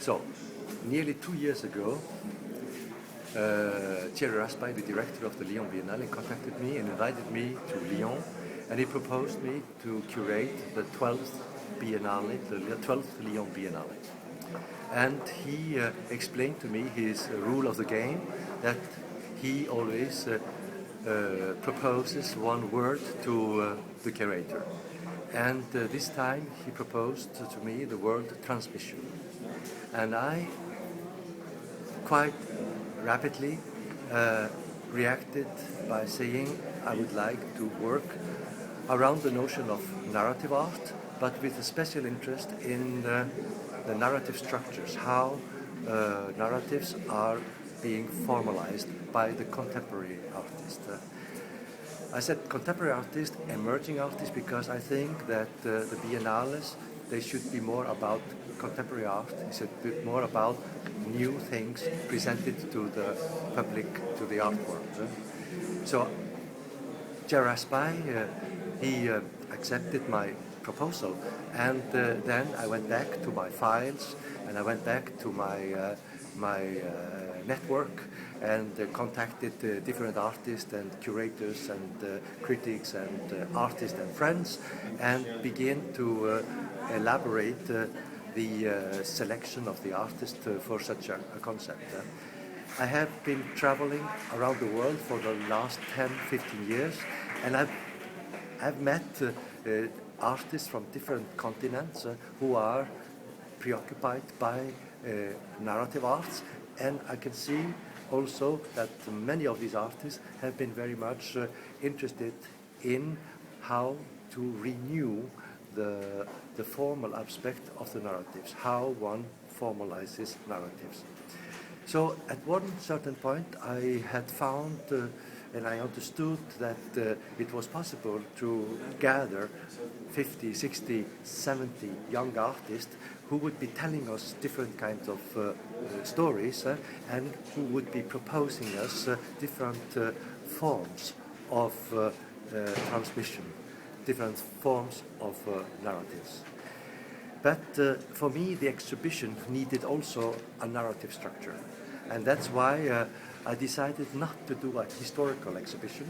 So, nearly 2 years ago, Thierry Raspail, the director of the Lyon Biennale, contacted me and invited me to Lyon, and he proposed me to curate the 12th Biennale, the 12th Lyon Biennale. And he explained to me his rule of the game, that he always proposes one word to the curator. And this time he proposed to me the word transmission. And I quite rapidly reacted by saying I would like to work around the notion of narrative art, but with a special interest in the narrative structures, how narratives are being formalized by the contemporary artist. I said contemporary artist, emerging artist, because I think that the biennales, they should be more about contemporary art. It's a bit more about new things presented to the public, to the art world. So Thierry Raspail, he accepted my proposal, and then I went back to my files, and I went back to my network, and contacted different artists and curators and critics and artists and friends, and began to elaborate the selection of the artist for such a concept. I have been traveling around the world for the last 10-15 years, and I've met artists from different continents who are preoccupied by narrative arts, and I can see also that many of these artists have been very much interested in how to renew the formal aspect of the narratives, how one formalizes narratives. So at one certain point I had found and I understood that it was possible to gather 50, 60, 70 young artists who would be telling us different kinds of stories and who would be proposing us different forms of transmission, different forms of narratives. But for me, the exhibition needed also a narrative structure. And that's why I decided not to do a historical exhibition.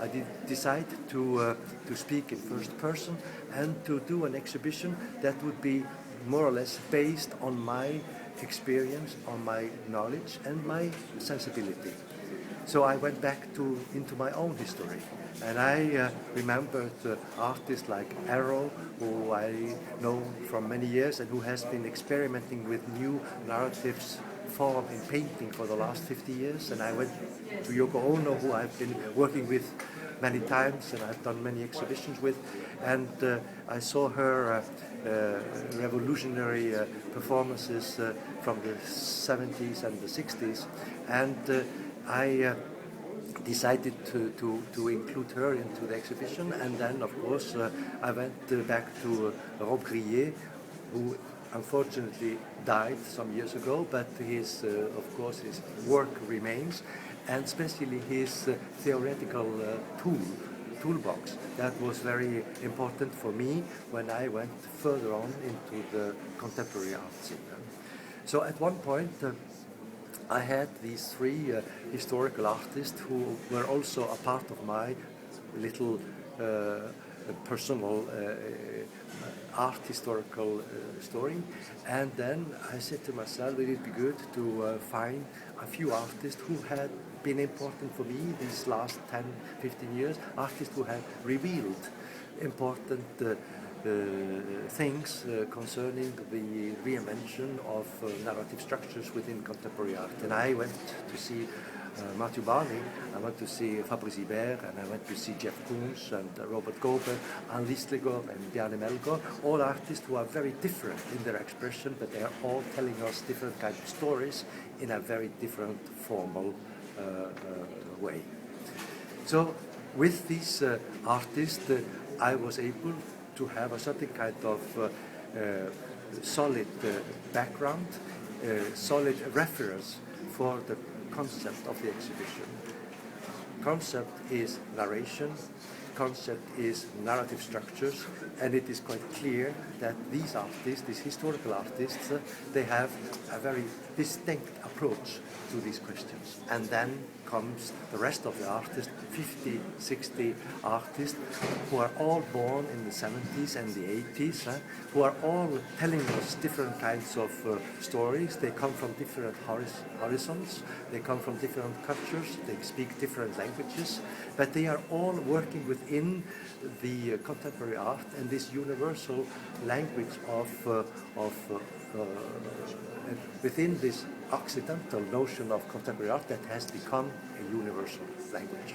I decided to speak in first person and to do an exhibition that would be more or less based on my experience, on my knowledge and my sensibility. So I went back into my own history, and I remembered artists like Arrow, who I know from many years and who has been experimenting with new narratives form in painting for the last 50 years. And I went to Yoko Ono, who I've been working with many times and I've done many exhibitions with, and I saw her revolutionary performances from the 70s and the 60s, and I decided to include her into the exhibition. And then, of course, I went back to Rob Grillet, who unfortunately died some years ago, but his, of course, his work remains, and especially his theoretical toolbox. That was very important for me when I went further on into the contemporary art scene. So at one point, I had these three historical artists who were also a part of my little personal art historical story. And then I said to myself, it would be good to find a few artists who had been important for me these last 10-15 years, artists who have revealed important things concerning the reinvention of narrative structures within contemporary art. And I went to see Matthew Barney, I went to see Fabrice Hibert, and I went to see Jeff Koons and Robert Gober, Anne Listlegård and Bjarne Melgaard, all artists who are very different in their expression, but they are all telling us different kinds of stories in a very different formal way. So with these artists, I was able to have a certain kind of solid background, solid reference for the concept of the exhibition. Concept is narration, concept is narrative structures, and it is quite clear that these artists, these historical artists, they have a very distinct approach to these questions. And then comes the rest of the artists, 50, 60 artists, who are all born in the 70s and the 80s, who are all telling us different kinds of stories. They come from different horizons, they come from different cultures, they speak different languages, but they are all working within the contemporary art and this universal language within this Occidental notion of contemporary art that has become a universal language.